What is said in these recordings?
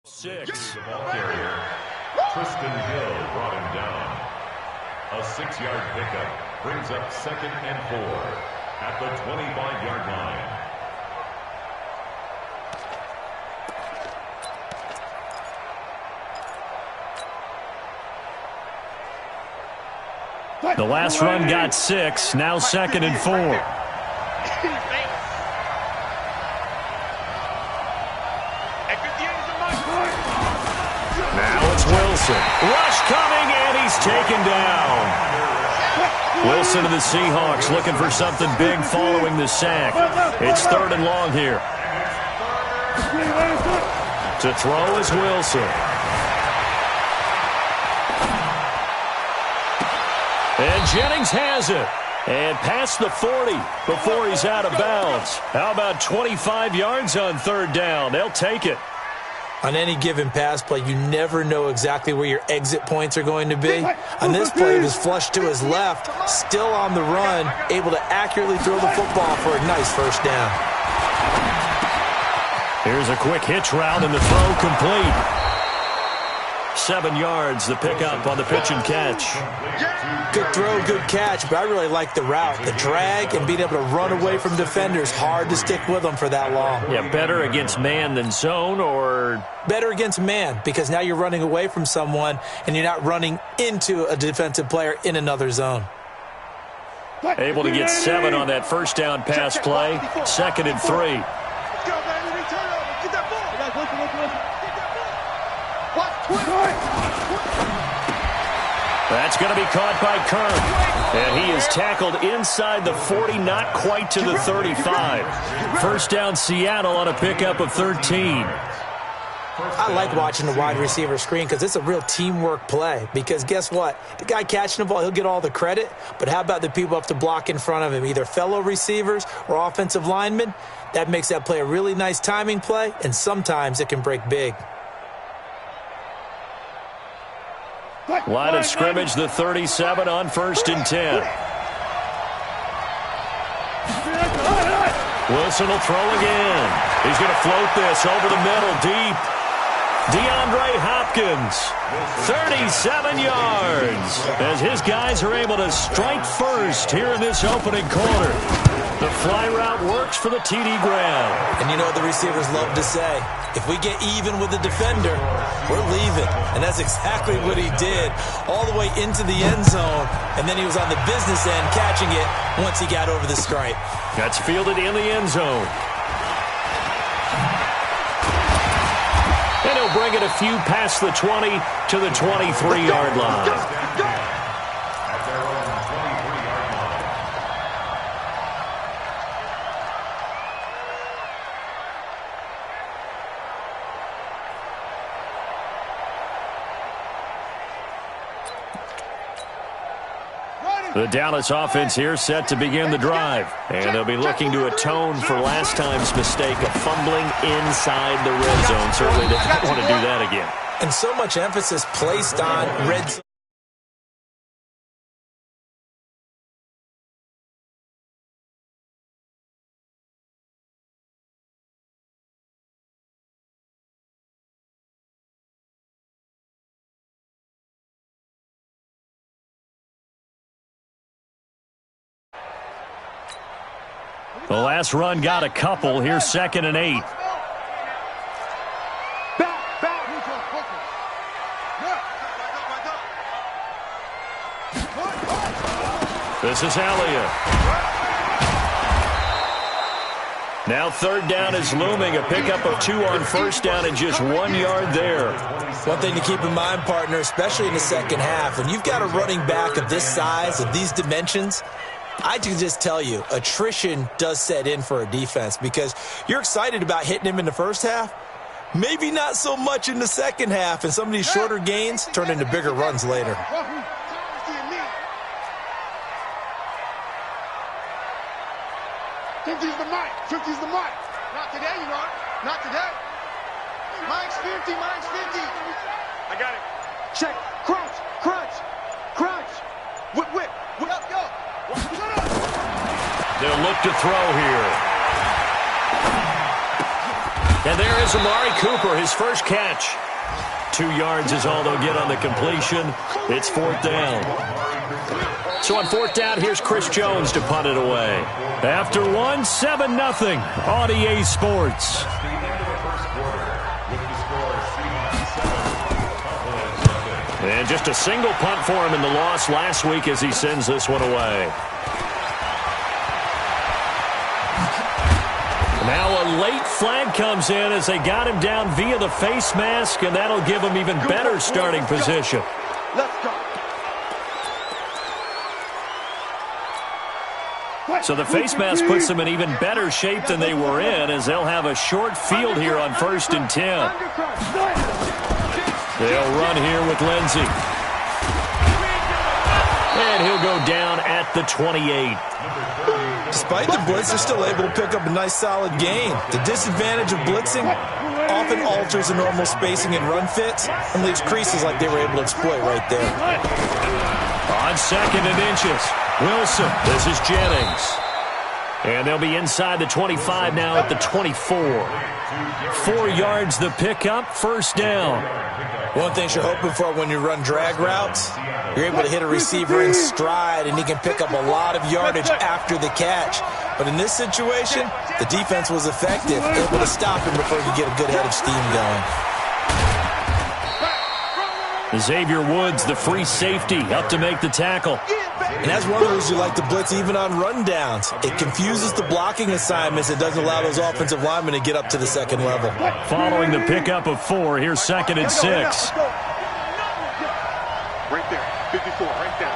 6. The ball carrier, Tristan Hill, brought him down. A 6-yard pickup brings up 2nd and 4 at the 25-yard line. The last run got 6, now 2nd and 4. Now it's Wilson. Rush coming, and he's taken down. Wilson of the Seahawks looking for something big following the sack. It's 3rd and long here. To throw is Wilson. And Jennings has it. And past the 40 before he's out of bounds. How about 25 yards on 3rd down? They'll take it. On any given pass play, you never know exactly where your exit points are going to be. On this play, it was flushed to his left, still on the run, able to accurately throw the football for a nice 1st down. Here's a quick hitch route, and the throw complete. 7 yards, the pickup on the pitch and catch. Good throw, good catch, but I really like the route. The drag and being able to run away from defenders, hard to stick with them for that long. Yeah, better against man than zone, or? Better against man, because now you're running away from someone and you're not running into a defensive player in another zone. Able to get 7 on that 1st down pass play. 2nd and 3. That's going to be caught by Kern. And he is tackled inside the 40, not quite to the 35. 1st down Seattle on a pickup of 13. I like watching the wide receiver screen because it's a real teamwork play. Because guess what? The guy catching the ball, he'll get all the credit. But how about the people up to block in front of him, either fellow receivers or offensive linemen? That makes that play a really nice timing play, and sometimes it can break big. Line of scrimmage, the 37 on 1st and 10. Wilson will throw again. He's going to float this over the middle, deep. DeAndre Hopkins, 37 yards, as his guys are able to strike first here in this opening quarter. The fly route works for the TD Graham. And you know what the receivers love to say? If we get even with the defender, we're leaving. And that's exactly what he did, all the way into the end zone. And then he was on the business end catching it once he got over the stripe. That's fielded in the end zone. And he'll bring it a few past the 20 to the 23-yard line. The Dallas offense here set to begin the drive. And they'll be looking to atone for last time's mistake of fumbling inside the red zone. Certainly they don't want to do that again. And so much emphasis placed on red zone. The last run got a couple. Here's 2nd and 8. This is Elliott. Now 3rd down is looming. A pickup of 2 on 1st down and just 1 yard there. One thing to keep in mind, partner, especially in the second half, when you've got a running back of this size, of these dimensions, I can just tell you, attrition does set in for a defense because you're excited about hitting him in the first half, maybe not so much in the second half, and some of these shorter gains turn into bigger runs later. 50's the mic. 50's the mic. Not today, you are. Not today. Mike's 50. Mike's 50. I got it. Check. Crunch. Crunch. Crunch. Whip. Whip. Whip. Go. They'll look to throw here. And there is Amari Cooper, his first catch. 2 yards is all they'll get on the completion. It's 4th down. So on 4th down, here's Chris Jones to punt it away. After 1, 7-0 on EA Sports. And just a single punt for him in the loss last week as he sends this one away. Now a late flag comes in as they got him down via the face mask, and that'll give him even better starting position. Let's go. So the face mask puts them in even better shape than they were in, as they'll have a short field here on 1st and 10. They'll run here with Lindsey. And he'll go down at the 28. Despite the blitz, they're still able to pick up a nice solid gain. The disadvantage of blitzing often alters the normal spacing and run fits and leaves creases like they were able to exploit right there. On 2nd and inches, Wilson. This is Jennings. And they'll be inside the 25 now at the 24. 4 yards the pickup, 1st down. One thing you're hoping for when you run drag routes, you're able to hit a receiver in stride, and he can pick up a lot of yardage after the catch. But in this situation, the defense was effective, able to stop him before he could get a good head of steam going. Xavier Woods, the free safety, up to make the tackle. And that's one of the reasons you like to blitz even on rundowns. It confuses the blocking assignments. It doesn't allow those offensive linemen to get up to the 2nd level. Following the pickup of 4, here's 2nd and 6. Right there, 54, right there.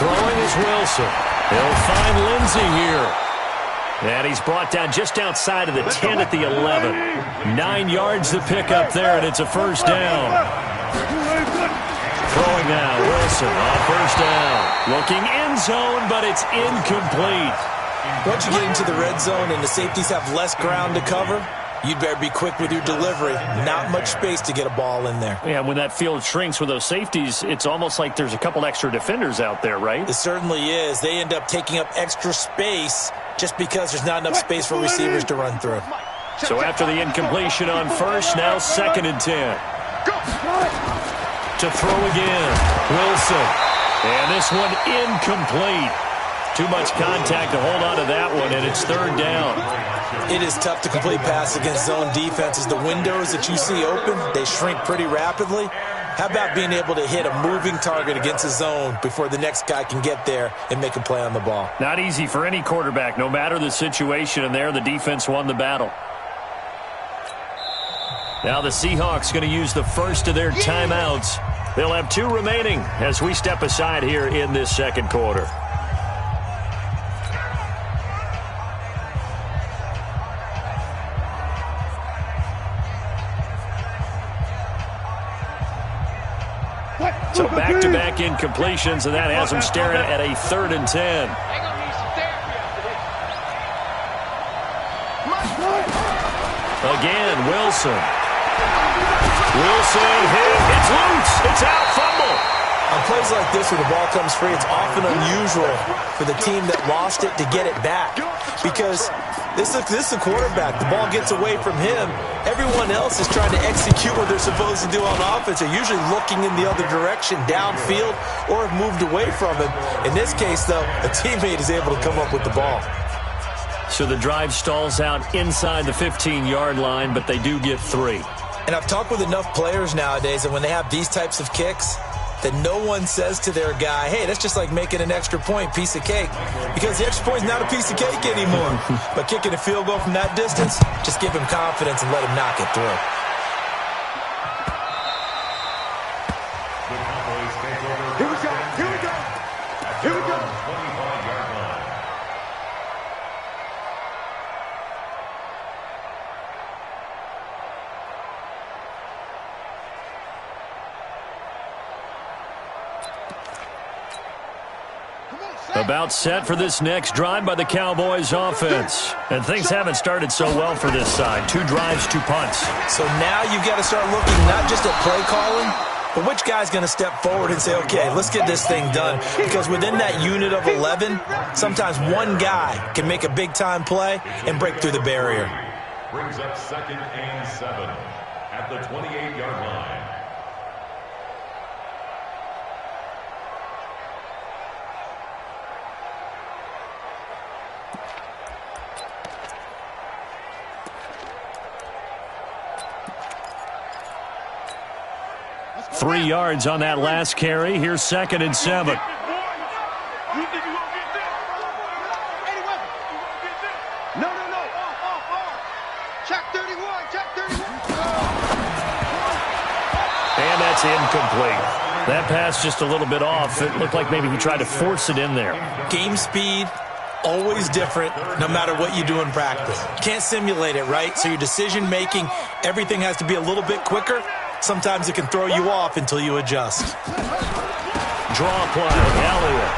Throwing is Wilson. He'll find Lindsey here. And he's brought down just outside of the 10 at the 11. 9 yards the pickup there, and it's a 1st down. Throwing now, Wilson on 1st down. Looking end zone, but it's incomplete. Once you get into the red zone and the safeties have less ground to cover, you'd better be quick with your delivery. Not much space to get a ball in there. Yeah, when that field shrinks with those safeties, it's almost like there's a couple extra defenders out there, right? It certainly is. They end up taking up extra space just because there's not enough space for receivers to run through. So after the incompletion on 1st, now 2nd and 10. To throw again, Wilson. And this one incomplete. Too much contact to hold on to that one, and it's 3rd down. It is tough to complete pass against zone defenses. The windows that you see open, they shrink pretty rapidly. How about being able to hit a moving target against a zone before the next guy can get there and make a play on the ball? Not easy for any quarterback, no matter the situation, and there the defense won the battle. Now the Seahawks going to use the first of their timeouts. They'll have 2 remaining as we step aside here in this 2nd quarter. So back-to-back incompletions, and that has them staring at a 3rd and 10. Again, Wilson. Wilson hit. It's loose. It's out. Fumble. On plays like this where the ball comes free, it's often unusual for the team that lost it to get it back. Because this is a quarterback. The ball gets away from him. Everyone else is trying to execute what they're supposed to do on offense. They're usually looking in the other direction, downfield, or have moved away from him. In this case, though, a teammate is able to come up with the ball. So the drive stalls out inside the 15-yard line, but they do get 3. And I've talked with enough players nowadays that when they have these types of kicks, that no one says to their guy, hey, that's just like making an extra point, piece of cake. Because the extra point is not a piece of cake anymore. But kicking a field goal from that distance, just give him confidence and let him knock it through. Here we go. Here we go. About set for this next drive by the Cowboys offense. And things haven't started so well for this side. 2 drives, 2 punts. So now you've got to start looking not just at play calling, but which guy's going to step forward and say, okay, let's get this thing done. Because within that unit of 11, sometimes one guy can make a big-time play and break through the barrier. brings up 2nd and 7 at the 28-yard line. Three yards on that last carry. Here's 2nd and 7. And that's incomplete. That pass just a little bit off. It looked like maybe he tried to force it in there. Game speed, always different, no matter what you do in practice. Can't simulate it, right? So your decision-making, everything has to be a little bit quicker. Sometimes it can throw you off until you adjust. Draw play, Elliott.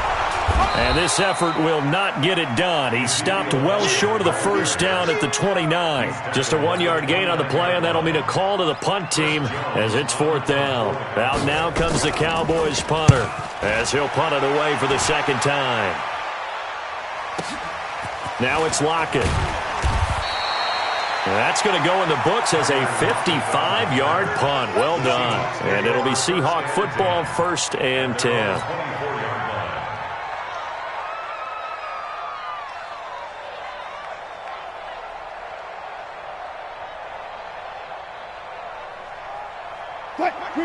And this effort will not get it done. He stopped well short of the first down at the 29. Just a 1-yard gain on the play, and that'll mean a call to the punt team as it's 4th down. Out now comes the Cowboys punter as he'll punt it away for the 2nd time. Now it's Lockett. That's going to go in the books as a 55-yard punt. Well done. And it'll be Seahawk football, 1st and 10.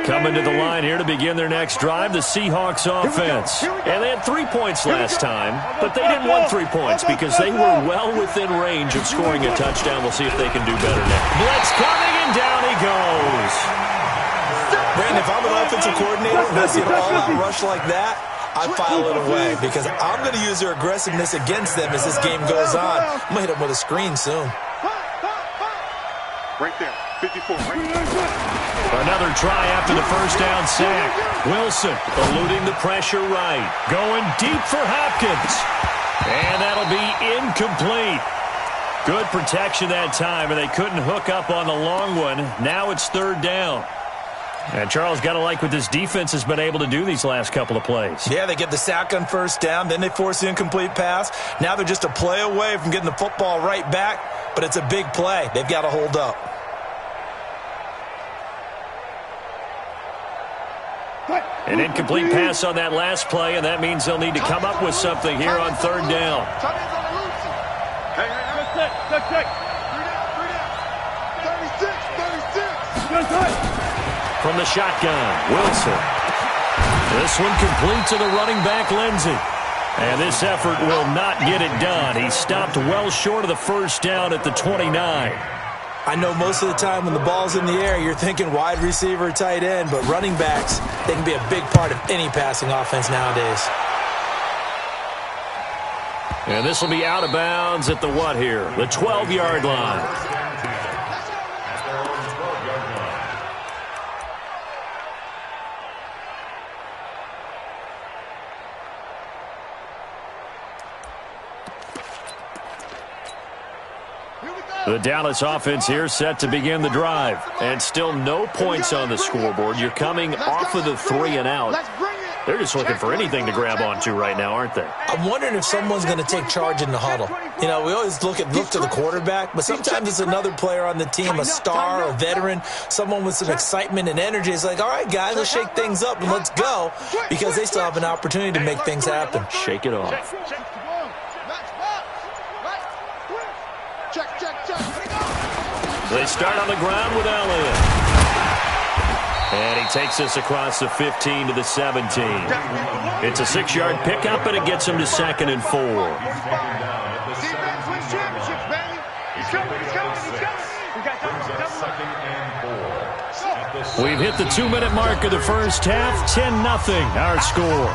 Coming to the line here to begin their next drive, the Seahawks offense. And they had 3 points last time, but they didn't want 3 points because they were well within range of scoring a touchdown. We'll see if they can do better now. Blitz coming, and down he goes. Brandon, if I'm an offensive coordinator and I see an all-out rush like that, I file it away because I'm going to use their aggressiveness against them as this game goes on. I'm going to hit them with a screen soon. Right there, 54, right there. Another try after the first down sack. Wilson eluding the pressure right. Going deep for Hopkins. And that'll be incomplete. Good protection that time, and they couldn't hook up on the long one. Now it's 3rd down. And Charles, got to like what this defense has been able to do these last couple of plays. Yeah, they get the sack on first down, then they force the incomplete pass. Now they're just a play away from getting the football right back, but it's a big play. They've got to hold up. An incomplete pass on that last play, and that means they'll need to come up with something here on 3rd down. From the shotgun, Wilson. This one complete to the running back, Lindsey. And this effort will not get it done. He stopped well short of the first down at the 29. I know most of the time when the ball's in the air, you're thinking wide receiver, tight end, but running backs, they can be a big part of any passing offense nowadays. And this will be out of bounds at the what here? The 12-yard line. The Dallas offense here set to begin the drive. And still no points on the scoreboard. You're coming off of the 3 and out. They're just looking for anything to grab onto right now, aren't they? I'm wondering if someone's going to take charge in the huddle. You know, we always look to the quarterback, but sometimes it's another player on the team, a star, a veteran, someone with some excitement and energy. It's like, all right, guys, let's shake things up and let's go, because they still have an opportunity to make things happen. Shake it off. They start on the ground with Elliott. And he takes this across the 15 to the 17. It's a 6-yard pickup, and it gets him to 2nd and 4. We've hit the 2-minute mark of the first half. 10-0 our score.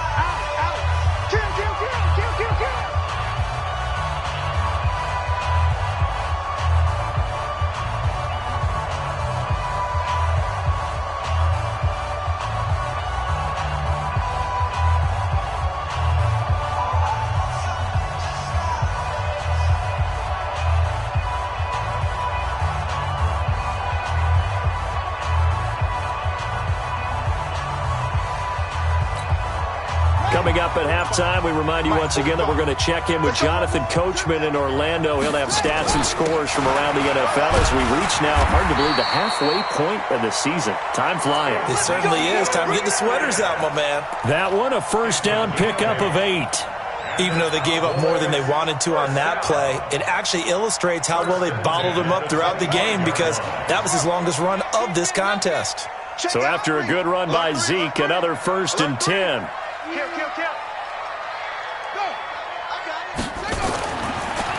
Coming up at halftime, we remind you once again that we're going to check in with Jonathan Coachman in Orlando. He'll have stats and scores from around the NFL as we reach now, hard to believe, the halfway point of the season. Time flying. It certainly is. Time to get the sweaters out, my man. That one, a first down pickup of 8. Even though they gave up more than they wanted to on that play, it actually illustrates how well they bottled them up throughout the game because that was his longest run of this contest. So after a good run by Zeke, another 1st and 10.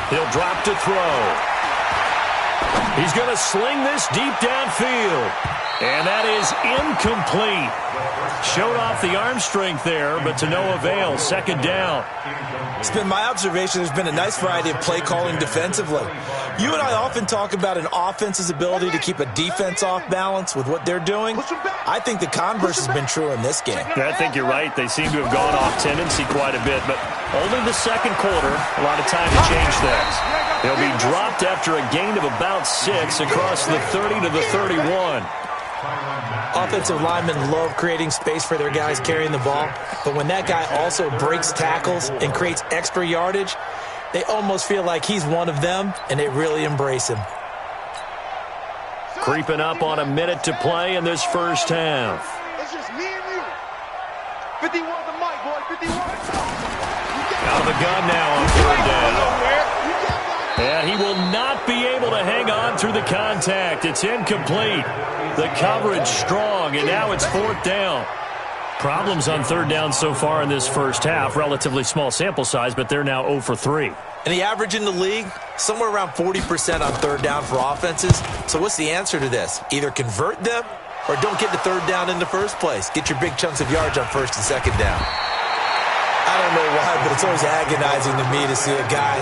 He'll drop to throw. He's going to sling this deep downfield. And that is incomplete. Showed off the arm strength there, but to no avail. 2nd down. It's been my observation there's been a nice variety of play calling defensively. You and I often talk about an offense's ability to keep a defense off balance with what they're doing. I think the converse has been true in this game. I think you're right. They seem to have gone off tendency quite a bit, but only the 2nd quarter. A lot of time to change things. They'll be dropped after a gain of about 6 across the 30 to the 31. Offensive linemen love creating space for their guys carrying the ball, but when that guy also breaks tackles and creates extra yardage, they almost feel like he's one of them, and they really embrace him. Creeping up on a minute to play in this first half. It's just me and you. 51 the mic, boy. 51. Out of the gun now on 3rd down. And he will not be able to hang on through the contact. It's incomplete. The coverage strong, and now it's 4th down. Problems on 3rd down so far in this first half. Relatively small sample size, but they're now 0 for 3. And the average in the league, somewhere around 40% on 3rd down for offenses. So what's the answer to this? Either convert them or don't get to 3rd down in the first place. Get your big chunks of yards on 1st and 2nd down. I don't know why, but it's always agonizing to me to see a guy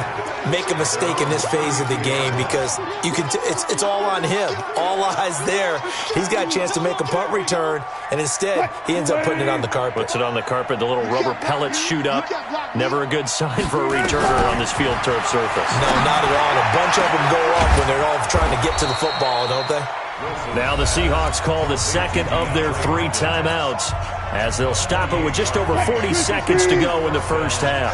make a mistake in this phase of the game because you can. It's all on him. All eyes there. He's got a chance to make a punt return, and instead he ends up putting it on the carpet. Puts it on the carpet. The little rubber pellets shoot up. Never a good sign for a returner on this field turf surface. No, not at all. And a bunch of them go up when they're all trying to get to the football, don't they? Now the Seahawks call the 2nd of their 3 timeouts as they'll stop it with just over 40 seconds to go in the first half.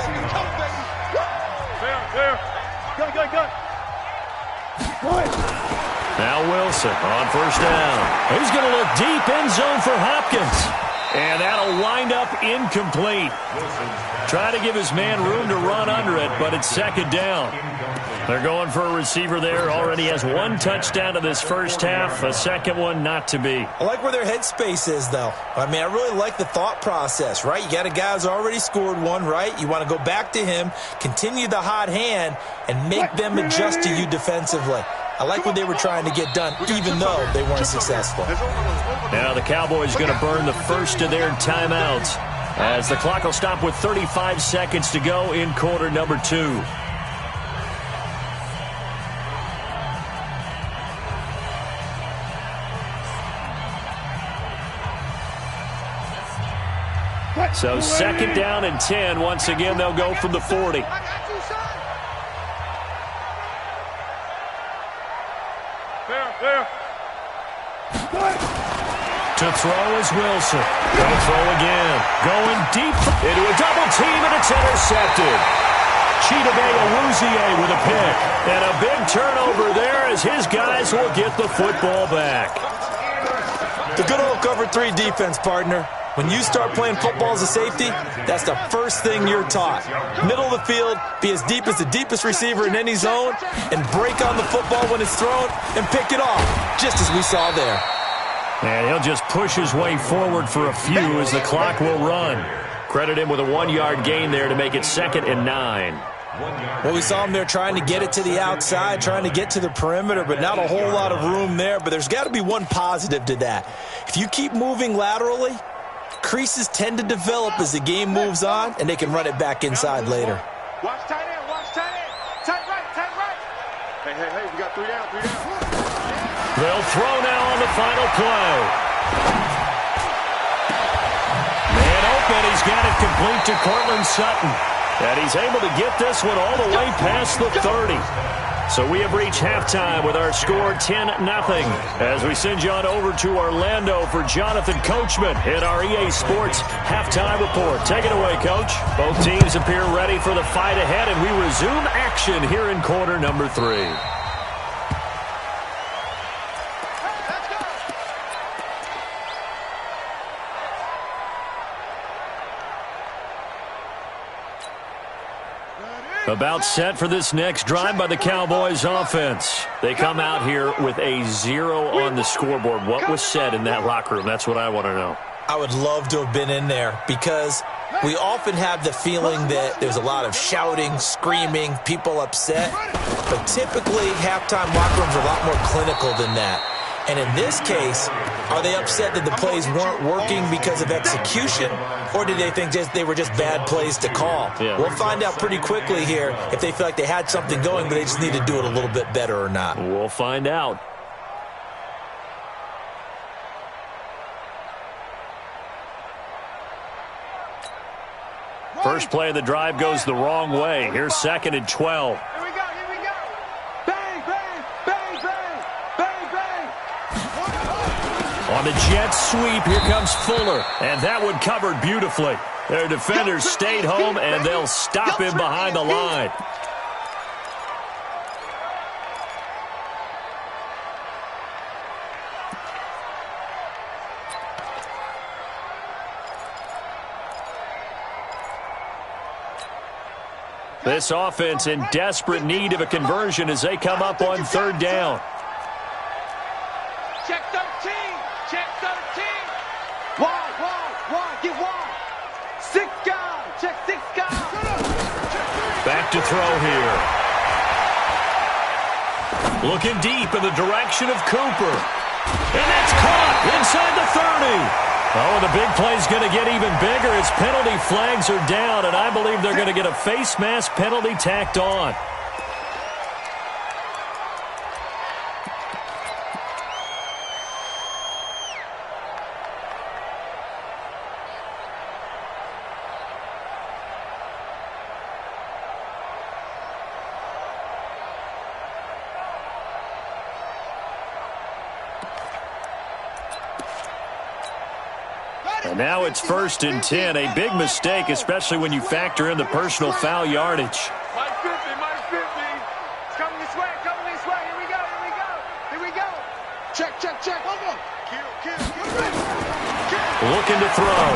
Now Wilson on 1st down. He's going to look deep end zone for Hopkins. And that'll wind up incomplete. Try to give his man room to run under it, but it's 2nd down. They're going for a receiver there. Already has 1 touchdown in this first half. A 2nd one not to be. I like where their headspace is, though. I mean, I really like the thought process, right? You got a guy who's already scored 1, right? You want to go back to him, continue the hot hand, and make them adjust to you defensively. I like what they were trying to get done, even though they weren't successful. Now the Cowboys going to burn the first of their timeouts as the clock will stop with 35 seconds to go in quarter number 2. So 2nd down and 10. Once again, they'll go from the 40. To throw is Wilson. Going to throw again. Going deep into a double team, and it's intercepted. Chidobe Awuzie with a pick. And a big turnover there as his guys will get the football back. The good old cover 3 defense, partner. When you start playing football as a safety, that's the first thing you're taught. Middle of the field, be as deep as the deepest receiver in any zone, and break on the football when it's thrown and pick it off, just as we saw there. And he'll just push his way forward for a few as the clock will run. Credit him with a 1-yard gain there to make it 2nd and 9. Well, we saw him there trying to get it to the outside, trying to get to the perimeter, but not a whole lot of room there. But there's got to be one positive to that. If you keep moving laterally, creases tend to develop as the game moves on, and they can run it back inside later. Watch tight end, watch tight end. Tight right, tight right. Hey, we got 3 down, 3 down. They'll throw now on the final play. Man open, he's got it complete to Cortland Sutton. And he's able to get this one all the way past the 30. So we have reached halftime with our score 10-0. As we send you on over to Orlando for Jonathan Coachman in our EA Sports Halftime Report. Take it away, Coach. Both teams appear ready for the fight ahead, and we resume action here in quarter number 3. About set for this next drive by the Cowboys offense. They come out here with a 0 on the scoreboard. What was said in that locker room? That's what I want to know. I would love to have been in there because we often have the feeling that there's a lot of shouting, screaming, people upset. But typically, halftime locker rooms are a lot more clinical than that. And in this case, are they upset that the plays weren't working because of execution, or did they think they were just bad plays to call? Yeah. We'll find out pretty quickly here if they feel like they had something going, but they just need to do it a little bit better or not. We'll find out. First play of the drive goes the wrong way. Here's 2nd and 12. Here we go, here we go. Bang, bang, bang, bang, bang, bang. On the jet sweep, here comes Fuller. And that one covered beautifully. Their defenders stayed home, and they'll stop him behind the line. This offense in desperate need of a conversion as they come up on 3rd down. Check 13, check 13. Wide, get wide. 6 guys, check 6 guys. Back to throw here. Looking deep in the direction of Cooper. And that's caught inside the 30. Oh, and the big play's going to get even bigger as penalty flags are down, and I believe they're going to get a face mask penalty tacked on. And now it's 1st and 10. A big mistake, especially when you factor in the personal foul yardage. Mike 50, Mike 50. It's coming this way, coming this way. Here we go, here we go, here we go. Check, check, check. Hold on. Kill. Looking to throw.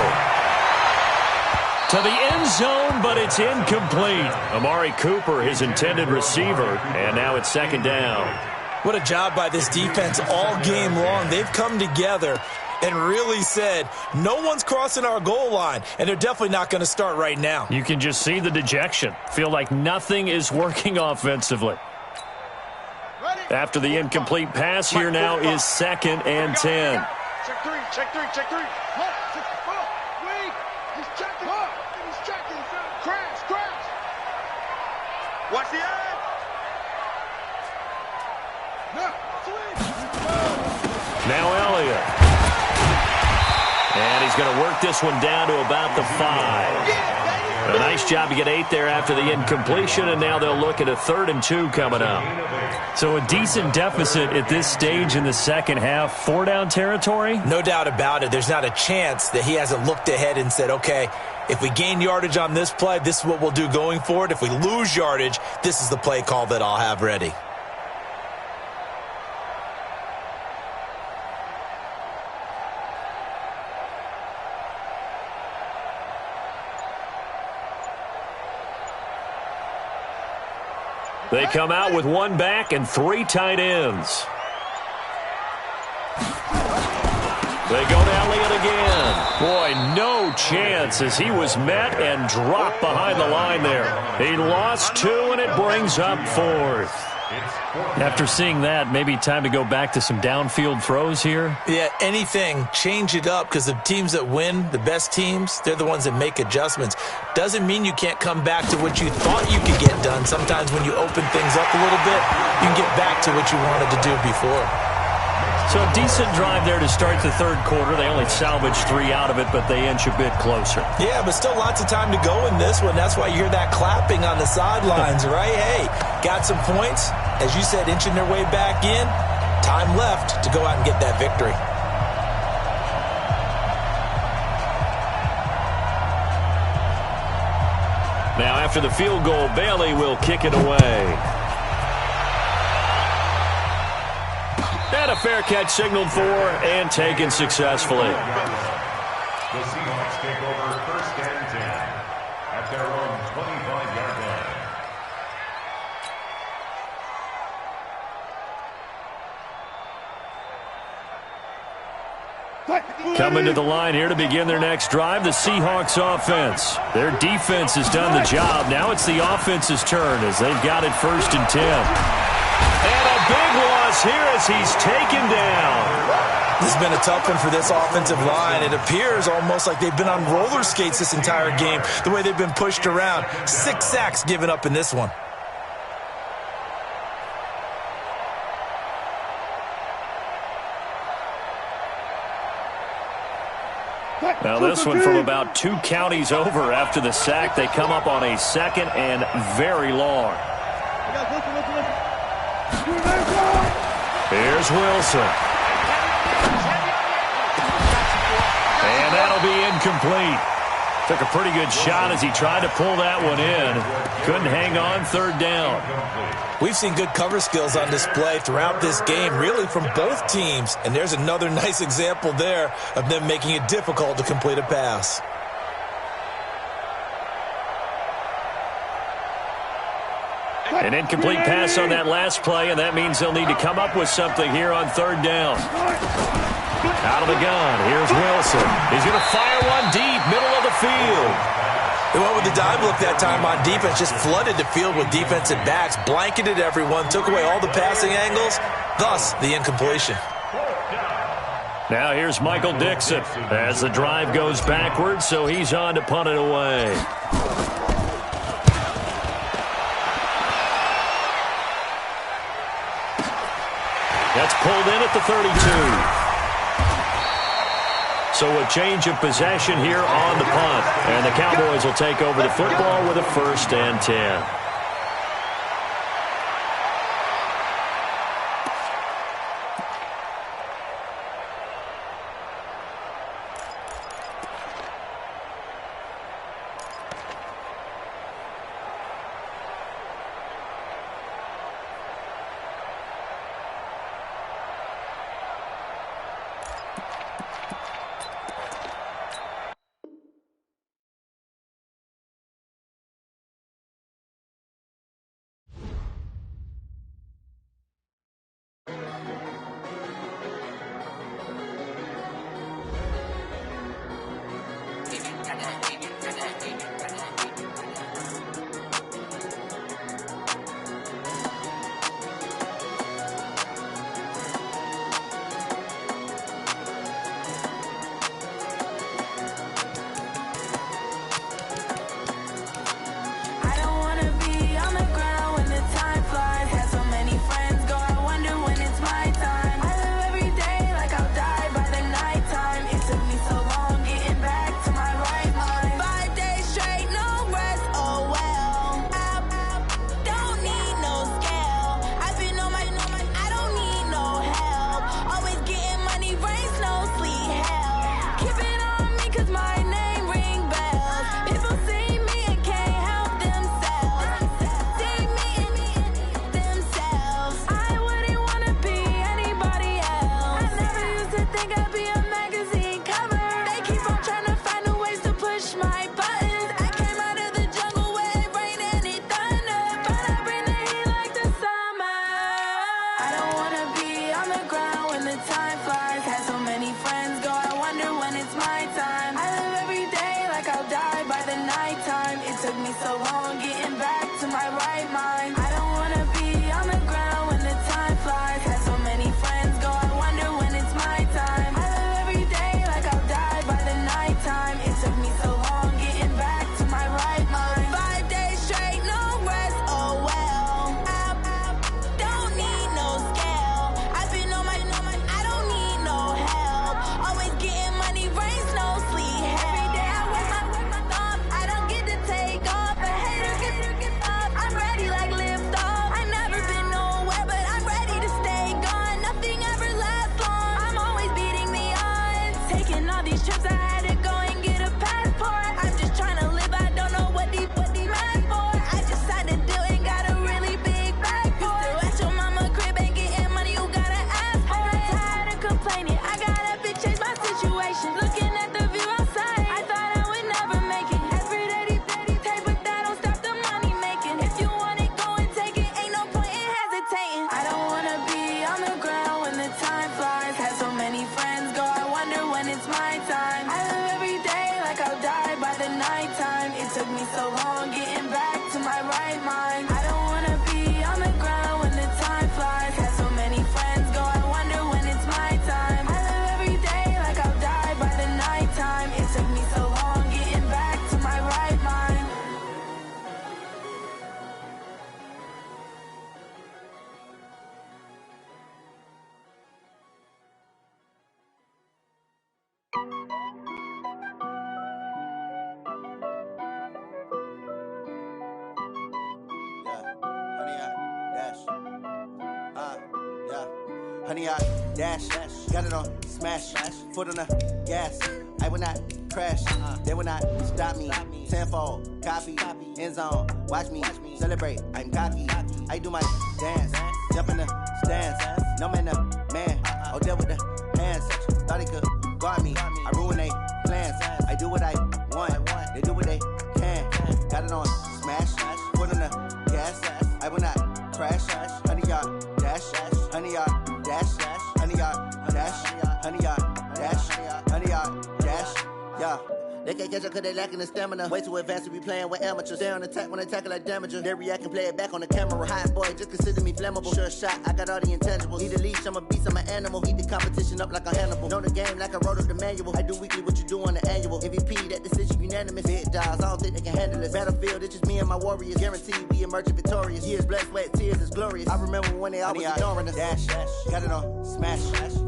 To the end zone, but it's incomplete. Amari Cooper, his intended receiver, and now it's 2nd down. What a job by this defense all game long. They've come together and really said, no one's crossing our goal line, and they're definitely not going to start right now. You can just see the dejection. Feel like nothing is working offensively. After the incomplete pass, here now is 2nd and 10. Check 3, check 3, check 3. Wait, he's checking. He's checking. Crash. Watch the edge. Now Elliott. And he's going to work this one down to about the 5. A nice job to get 8 there after the incompletion, and now they'll look at a 3rd and 2 coming up. So a decent deficit at this stage in the second half. 4-down territory? No doubt about it. There's not a chance that he hasn't looked ahead and said, okay, if we gain yardage on this play, this is what we'll do going forward. If we lose yardage, this is the play call that I'll have ready. They come out with 1 back and 3 tight ends. They go to Elliott again. Boy, no chance as he was met and dropped behind the line there. He lost 2, and it brings up 4th. After seeing that, maybe time to go back to some downfield throws here. Yeah, anything. Change it up because the teams that win, the best teams, they're the ones that make adjustments. Doesn't mean you can't come back to what you thought you could get done. Sometimes when you open things up a little bit, you can get back to what you wanted to do before. So a decent drive there to start the third quarter. They only salvaged 3 out of it, but they inch a bit closer. Yeah, but still lots of time to go in this one. That's why you hear that clapping on the sidelines, right? Hey, got some points. As you said, inching their way back in. Time left to go out and get that victory. Now, after the field goal, Bailey will kick it away. And a fair catch signaled for and taken successfully. The Seahawks take over 1st and 10 at their own 25-yard line. Coming to the line here to begin their next drive, the Seahawks offense. Their defense has done the job. Now it's the offense's turn as they've got it 1st and 10. And a big loss here as he's taken down. This has been a tough one for this offensive line. It appears almost like they've been on roller skates this entire game, the way they've been pushed around. 6 sacks given up in this one. Now this one from about 2 counties over after the sack. They come up on a 2nd and very long. Here's Wilson. And that'll be incomplete. Took a pretty good shot as he tried to pull that one in. Couldn't hang on 3rd down. We've seen good cover skills on display throughout this game, really from both teams. And there's another nice example there of them making it difficult to complete a pass. An incomplete pass on that last play, and that means they'll need to come up with something here on 3rd down. Out of the gun, here's Wilson. He's going to fire one deep, middle of the field. They went with the dive look that time on defense, just flooded the field with defensive backs, blanketed everyone, took away all the passing angles, thus the incompletion. Now here's Michael Dixon as the drive goes backwards, so he's on to punt it away. That's pulled in at the 32. So a change of possession here on the punt. And the Cowboys will take over the football with a 1st and 10. these trips, I had to go and get a passport. I'm just trying to live, I don't know what these mad for. I just signed a deal and got a really big bag for it. Still at your mama crib, ain't getting money, you gotta ask for it. I got tired of complaining, I gotta change my situation. Looking at the view outside, I thought I would never make it. Every day, take, but that don't stop the money making. If you want it, go and take it, ain't no point in hesitating. I don't wanna be on the ground when the time flies. Had so many friends go, I wonder when it's my time. I live every day like I'll die by the nighttime. It took me so long getting back to my right mind. I don't wanna be on the ground when the time flies. Had so many friends go, I wonder when it's my time. I live every day like I'll die by the nighttime. It took me so long getting back to my right mind. Honey, I dash, got it on smash, foot on the gas. I will not crash, they will not stop me. Tenfold, copy, end zone, watch me celebrate. I'm cocky, I do my dance, jump in the stands. No man, the man, oh, deal with the hands. Thought he could guard me, I ruin they plans. I do what I want, they do what they can. Got it on smash, foot on the gas. I will not crash, honey, y'all dash, honey, y'all dash, honey, y'all dash, honey, y'all dash, honey, y'all dash, yeah. They can't catch up cause they lacking the stamina. Way too advanced to be playing with amateurs. Stay on attack when they tackle like damager. They react and play it back on the camera. Hot boy, just consider me flammable. Sure shot, I got all the intangibles. Need a leash, I'm a beast, I'm an animal. Heat the competition up like a Hannibal. Know the game like I wrote up the manual. I do weekly what you do on the annual. MVP, that decision unanimous. Big dials, I don't think they can handle it. Battlefield, it's just me and my warriors. Guaranteed we emerging victorious. Years, blood, sweat, tears, is glorious. I remember when they always ignoring us. Dash, got it on smash,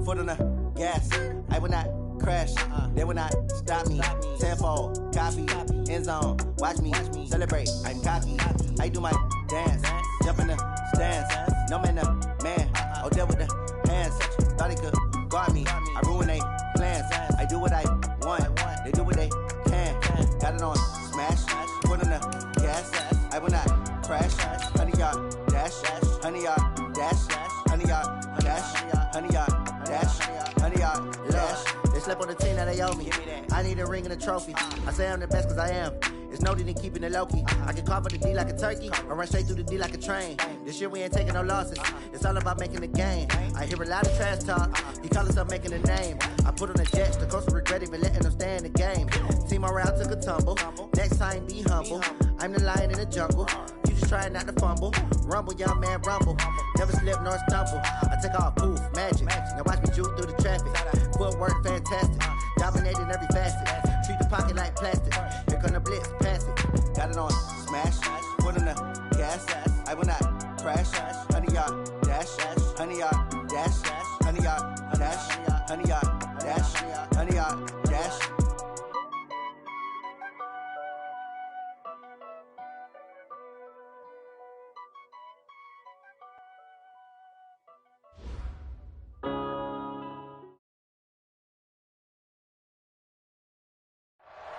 foot on the gas. I will not crash, they will not stop me. Tenfold, copy, end zone, watch me celebrate. I'm cocky, I do my dance, jump in the stands. No man, the man, oh, deal with the hands. Thought he could guard me, I ruin they plans. I do what I want, they do what they can. Got it on smash, foot on the gas. I will not crash, honey, y'all dash, honey, y'all dash, honey, y'all dash, honey, y'all dash, honey, y'all dash. They slept on the team that they owe me. I need a ring and a trophy. I say I'm the best cause I am. It's no need in keeping it low-key. I can carve up the D like a turkey or run straight through the D like a train. This year we ain't taking no losses. It's all about making the game. I hear a lot of trash talk. He call himself making a name. I put on the jets. The coach will regret even letting them stay in the game. Team around took a tumble. Next time be humble. I'm the lion in the jungle. You just trying not to fumble. Rumble, young man, rumble. Never slip nor stumble. I take off, poof, magic. Now watch me juke through the traffic. Footwork fantastic. Dominating every facet. Treat the pocket like plastic. Here come the blitz, pass it. Got it on smash. Foot on the gas. I will not crash. Honey, y'all dash. Honey, y'all dash. Honey, y'all dash. Honey, y'all dash. Honey, y'all dash.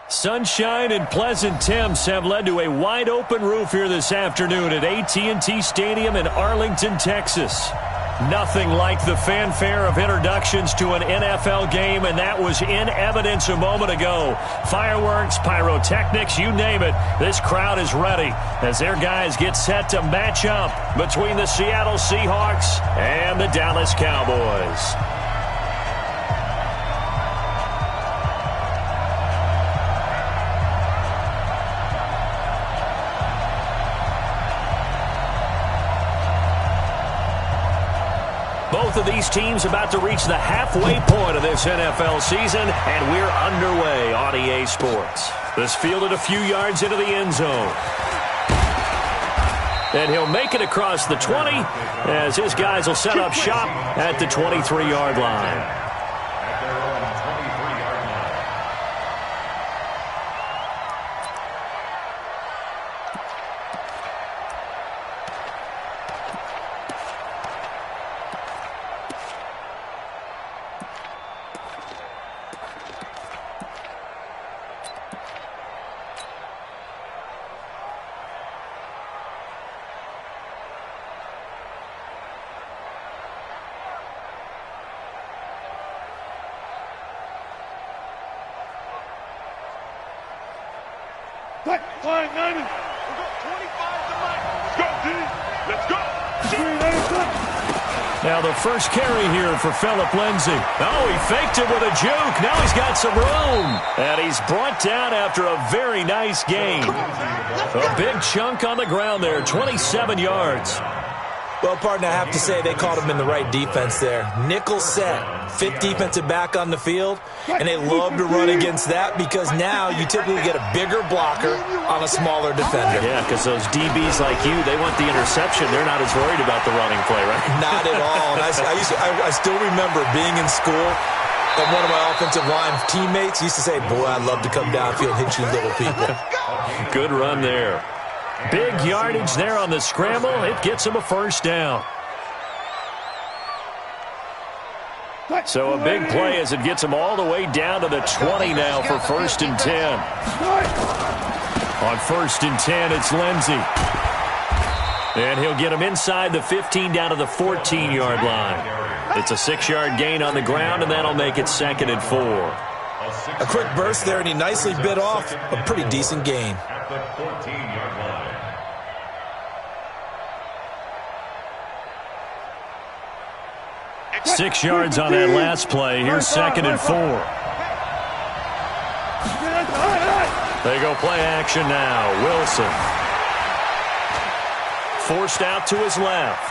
Sunshine and pleasant temps have led to a wide-open roof here this afternoon at AT&T Stadium in Arlington, Texas. Nothing like the fanfare of introductions to an NFL game, and that was in evidence a moment ago. Fireworks, pyrotechnics, you name it. This crowd is ready as their guys get set to match up between the Seattle Seahawks and the Dallas Cowboys. Both of these teams about to reach the halfway point of this NFL season, and we're underway on EA Sports. This fielded a few yards into the end zone. And he'll make it across the 20 as his guys will set up shop at the 23-yard line. Flying 90. We'll go 25 to Mike. Let's go, D. Let's go. Now the first carry here for Philip Lindsay. Oh, he faked it with a juke. Now he's got some room. And he's brought down after a very nice gain. A big chunk on the ground there, 27 yards. Well, partner, I have to say they caught him in the right defense there. Nickel set, fifth defensive back on the field, and they love to run against that because now you typically get a bigger blocker on a smaller defender. Yeah, because those DBs like you, they want the interception. They're not as worried about the running play, right? Not at all. And I still remember being in school, and one of my offensive line teammates used to say, boy, I'd love to come downfield and hit you little people. Good run there. Big yardage there on the scramble. It gets him a first down. So a big play as it gets him all the way down to the 20 now for 1st and 10. On 1st and 10, it's Lindsay. And he'll get him inside the 15 down to the 14-yard line. It's a 6-yard gain on the ground, and that'll make it 2nd and 4. A quick burst there, and he nicely bit off a pretty decent gain. At the 14-yard line. 6 yards on that last play. Here's 2nd and 4. They go play action now. Wilson. Forced out to his left.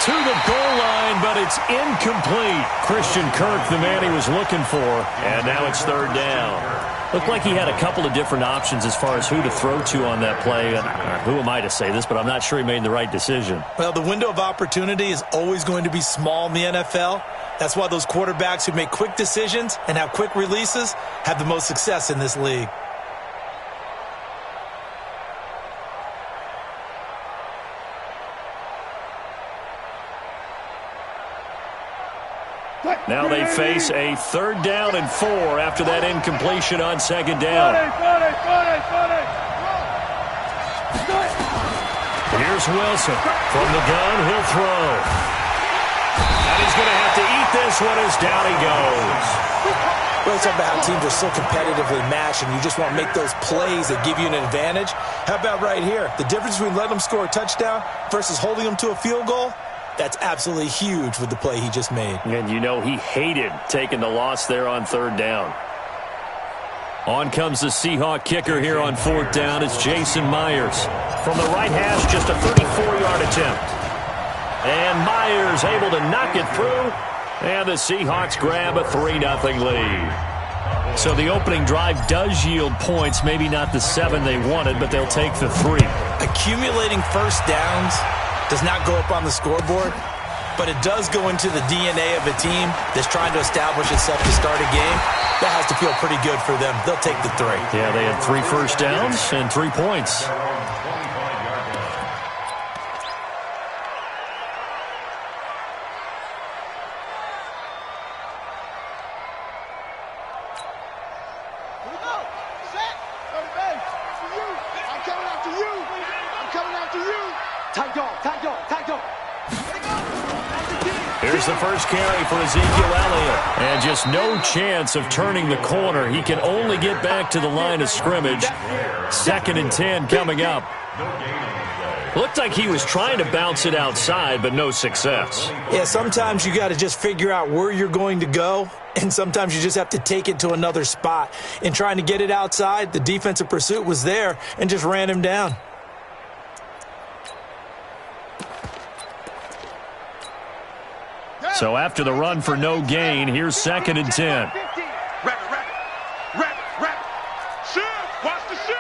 To the goal line, but it's incomplete. Christian Kirk, the man he was looking for. And now it's 3rd down. Looked like he had a couple of different options as far as who to throw to on that play. Who am I to say this, but I'm not sure he made the right decision. Well, the window of opportunity is always going to be small in the NFL. That's why those quarterbacks who make quick decisions and have quick releases have the most success in this league. Now they face a 3rd down and 4 after that incompletion on 2nd down. Here's Wilson. From the gun, he'll throw. And he's going to have to eat this one as down he goes. Well, it's about how teams are so competitively matched and you just want to make those plays that give you an advantage. How about right here? The difference between letting them score a touchdown versus holding them to a field goal? That's absolutely huge with the play he just made. And you know he hated taking the loss there on 3rd down. On comes the Seahawk kicker here on 4th down. It's Jason Myers. From the right hash, just a 34-yard attempt. And Myers able to knock it through. And the Seahawks grab a 3-0 lead. So the opening drive does yield points. Maybe not the 7 they wanted, but they'll take the 3. Accumulating first downs does not go up on the scoreboard, but it does go into the DNA of a team that's trying to establish itself to start a game. That has to feel pretty good for them. They'll take the 3. Yeah, they had 3 first downs and 3 points. Here's the first carry for Ezekiel Elliott. And just no chance of turning the corner. He can only get back to the line of scrimmage. 2nd and 10 coming up. Looked like he was trying to bounce it outside, but no success. Yeah, sometimes you got to just figure out where you're going to go, and sometimes you just have to take it to another spot. In trying to get it outside, the defensive pursuit was there and just ran him down. So after the run for no gain, here's 2nd and 10. Shift! Watch the shift!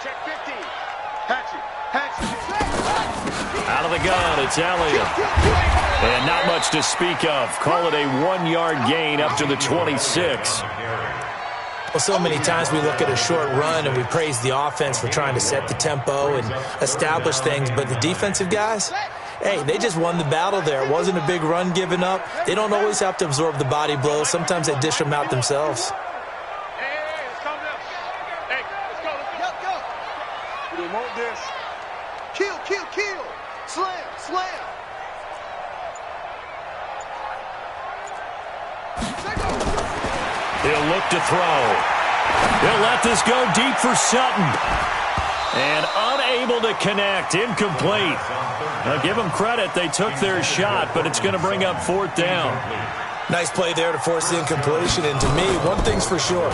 Check 50. Hatch it. Out of the gun, it's Elliott. And not much to speak of. Call it a 1-yard gain up to the 26. Well, so many times we look at a short run and we praise the offense for trying to set the tempo and establish things, but the defensive guys, hey, they just won the battle there. It wasn't a big run given up. They don't always have to absorb the body blows. Sometimes they dish them out themselves. Hey, let's calm down. Hey, let's go. We want this. Kill. Slam. He'll look to throw. He'll let this go deep for Sutton. And unable to connect. Incomplete. Now, give them credit. They took their shot, but it's going to bring up 4th down. Nice play there to force the incompletion. And to me, one thing's for sure.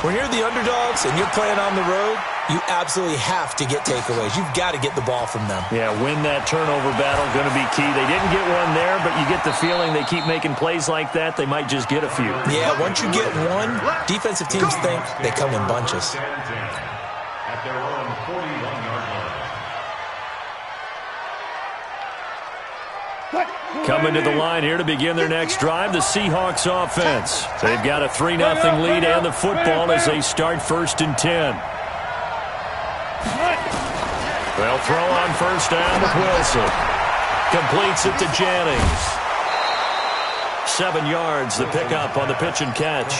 When you're the underdogs and you're playing on the road, you absolutely have to get takeaways. You've got to get the ball from them. Yeah, win that turnover battle, going to be key. They didn't get one there, but you get the feeling they keep making plays like that, they might just get a few. Yeah, once you get one, defensive teams think they come in bunches. At their own 41-yard line. Coming to the line here to begin their next drive, the Seahawks offense. They've got a 3-0 lead and the football as they start 1st and 10. They'll throw on 1st down with Wilson. Completes it to Jennings. 7 yards, the pickup on the pitch and catch.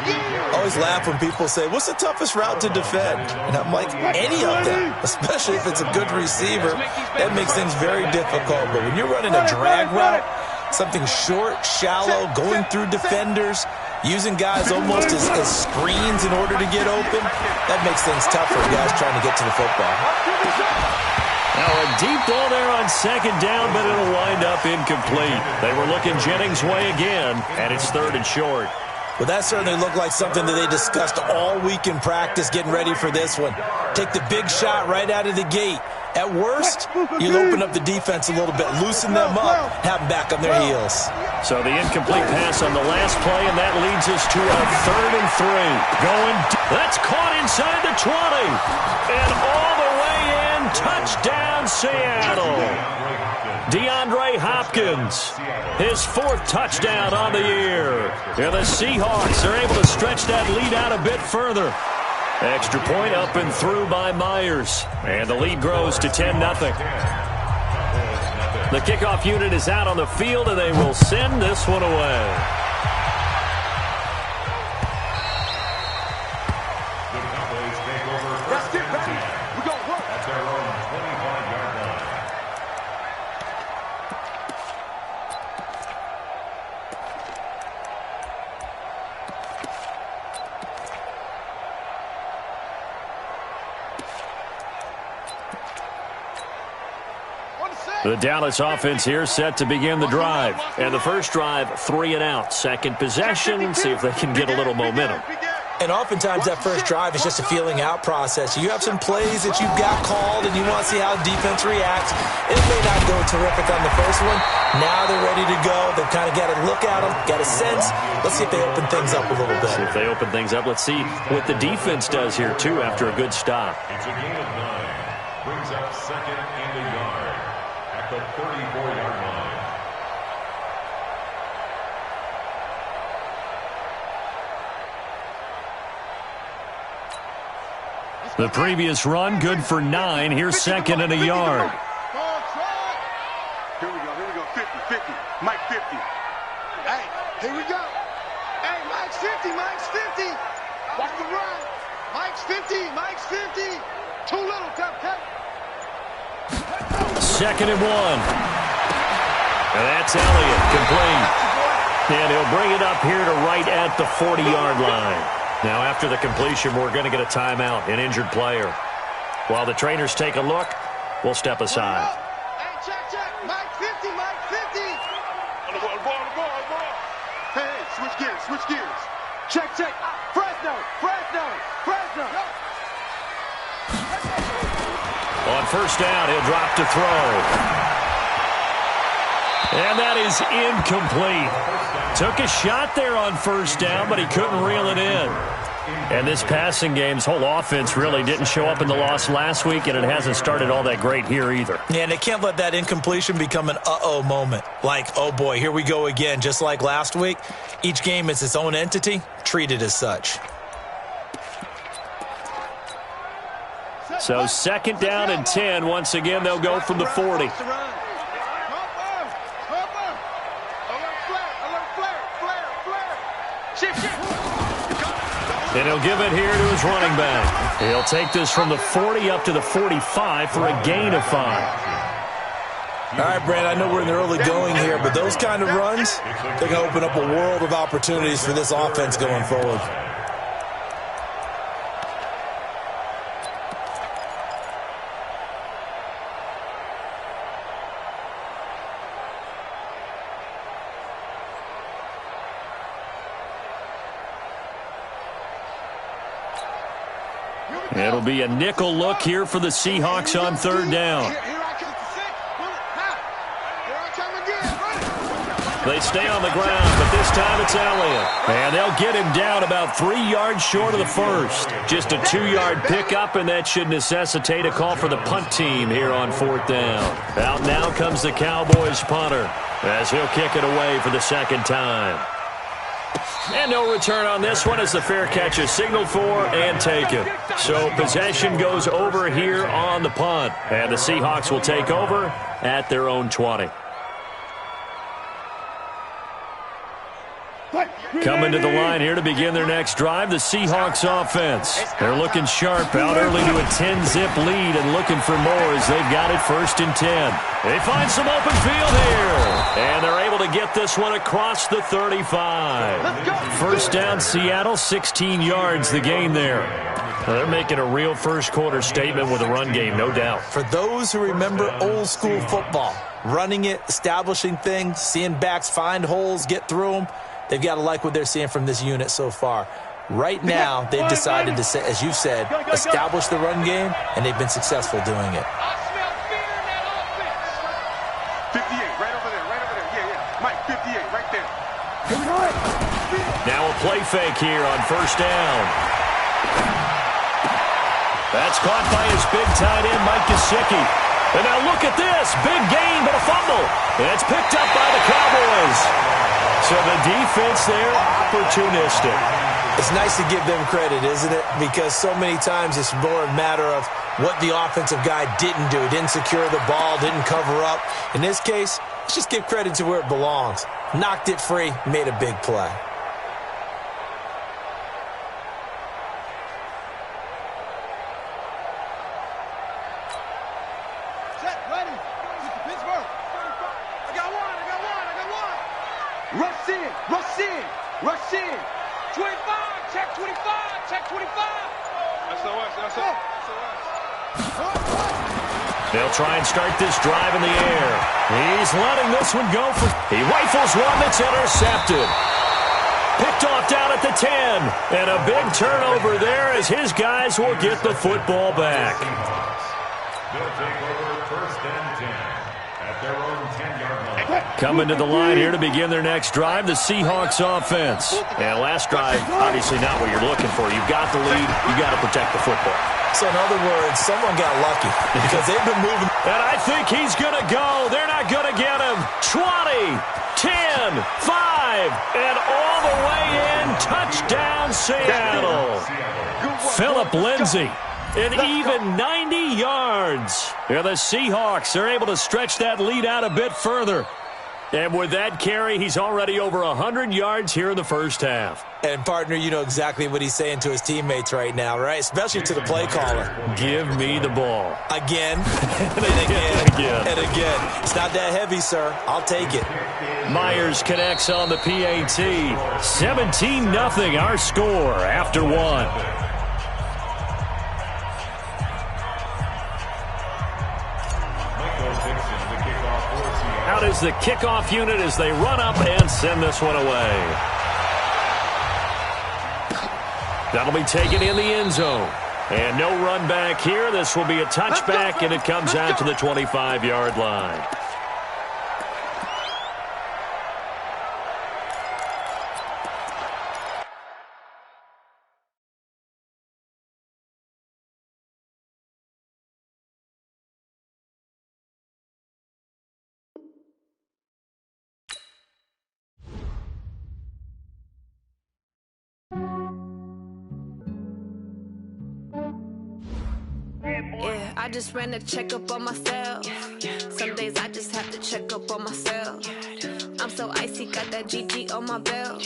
I always laugh when people say, what's the toughest route to defend? And I'm like, any of them, especially if it's a good receiver. That makes things very difficult. But when you're running a drag route, something short, shallow, going through defenders, using guys almost as screens in order to get open, that makes things tough for guys trying to get to the football. Now a deep ball there on 2nd down, but it'll wind up incomplete. They were looking Jennings' way again, and it's 3rd and short. Well, that certainly looked like something that they discussed all week in practice, getting ready for this one. Take the big shot right out of the gate. At worst, you'll open up the defense a little bit, loosen them up, have them back on their heels. So the incomplete pass on the last play, and that leads us to a 3rd and 3. That's caught inside the 20. And all the way in, touchdown Seattle. DeAndre Hopkins, his 4th touchdown on the year. And the Seahawks are able to stretch that lead out a bit further. Extra point up and through by Myers. And the lead grows to 10-0. The kickoff unit is out on the field, and they will send this one away. The Cowboys take over 1st and 10 at their own 25-yard line. The Dallas offense here set to begin the drive. And the first drive, 3 and out. Second possession, see if they can get a little momentum. And oftentimes that first drive is just a feeling out process. You have some plays that you've got called and you want to see how defense reacts. It may not go terrific on the first one. Now they're ready to go. They've kind of got to look at them, got a sense. Let's see if they open things up a little bit. See if they open things up. Let's see what the defense does here, too, after a good stop. It's a gain of 9. Brings up 2nd and a yard at the 34-yard line. The previous run, good for 9. Here's 2nd and a yard. Here we go, 50. Mike 50. Hey, here we go. Hey, Mike's 50, Mike's 50. Watch the run. Mike's 50. Too little, cut. 2nd and 1. And that's Elliott, complete. And he'll bring it up here to right at the 40-yard line. Now, after the completion, we're going to get a timeout, an injured player. While the trainers take a look, we'll step aside. Hey, check. Mike 50. On the ball. Hey, switch gears. Check. Fresno. On 1st down, he'll drop to throw. And that is incomplete. Took a shot there on 1st down, but he couldn't reel it in. And this passing game's whole offense really didn't show up in the loss last week, and it hasn't started all that great here either. Yeah, and they can't let that incompletion become an uh-oh moment. Like, oh boy, here we go again, just like last week. Each game is its own entity, treated as such. So 2nd down and 10. Once again, they'll go from the 40. And he'll give it here to his running back. He'll take this from the 40 up to the 45 for a gain of 5. All right, Brand, I know we're in the early going here, but With those kind of runs, they can open up a world of opportunities for this offense going forward. It'll be a nickel look here for the Seahawks on third down. They stay on the ground, but this time it's Elliott. And they'll get him down about 3 yards short of the first. Just a 2-yard pickup, and that should necessitate a call for the punt team here on fourth down. Out now comes the Cowboys punter as he'll kick it away for the second time. And no return on this one as the fair catch is signaled for and taken. So possession goes over here on the punt. And the Seahawks will take over at their own 20. Coming to the line here to begin their next drive, the Seahawks offense. They're looking sharp out early to a 10-zip lead and looking for more as they've got it 1st and 10. They find some open field here, and they're able to get this one across the 35. First down, Seattle, 16 yards the gain there. They're making a real first-quarter statement with a run game, no doubt. For those who remember old-school football, running it, establishing things, seeing backs find holes, get through them, they've got to like what they're seeing from this unit so far. Right now, they've decided to, as you've said, establish the run game, and they've been successful doing it. I smell fear in that offense. 58, right over there, right over there. Yeah. Mike, 58, right there. Now a play fake here on first down. That's caught by his big tight end, Mike Gesicki. And now look at this. Big gain, but a fumble. And it's picked up by the Cowboys. So the defense there, opportunistic. It's nice to give them credit, isn't it? Because so many times it's more a matter of what the offensive guy didn't do. Didn't secure the ball, didn't cover up. In this case, let's just give credit to where it belongs. Knocked it free, made a big play. Rush in. 25. Check 25. Check 25. That's us. They'll try and start this drive in the air. He's letting this one go. He rifles one that's intercepted. Picked off down at the 10. And a big turnover there as his guys will get the football back. They'll take over 1st and 10 at their own 10-yard line. Coming to the line here to begin their next drive, the Seahawks offense. And last drive, obviously not what you're looking for. You've got the lead. You've got to protect the football. So in other words, someone got lucky because they've been moving. And I think he's going to go. They're not going to get him. 20, 10, 5, and all the way in. Touchdown, Seattle. Phillip Lindsay. An even 90 yards. And the Seahawks are able to stretch that lead out a bit further. And with that carry, he's already over 100 yards here in the first half. And, partner, you know exactly what he's saying to his teammates right now, right? Especially to the play caller. Give me the ball. Again, and again, and again. It's not that heavy, sir. I'll take it. Myers connects on the PAT. 17-0 our score after one. Out is the kickoff unit as they run up and send this one away. That'll be taken in the end zone. And no run back here. This will be a touchback, and it comes out to the 25-yard line. Yeah, I just ran a checkup on myself. Some days I just have to check up on myself. I'm so icy, got that GG on my belt.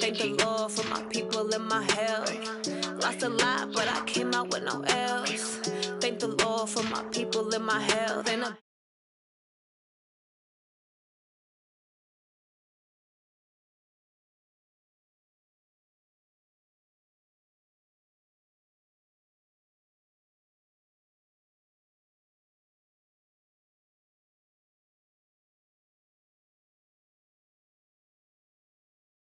Thank the Lord for my people and my health. Lost a lot, but I came out with no else. Thank the Lord for my people and my health.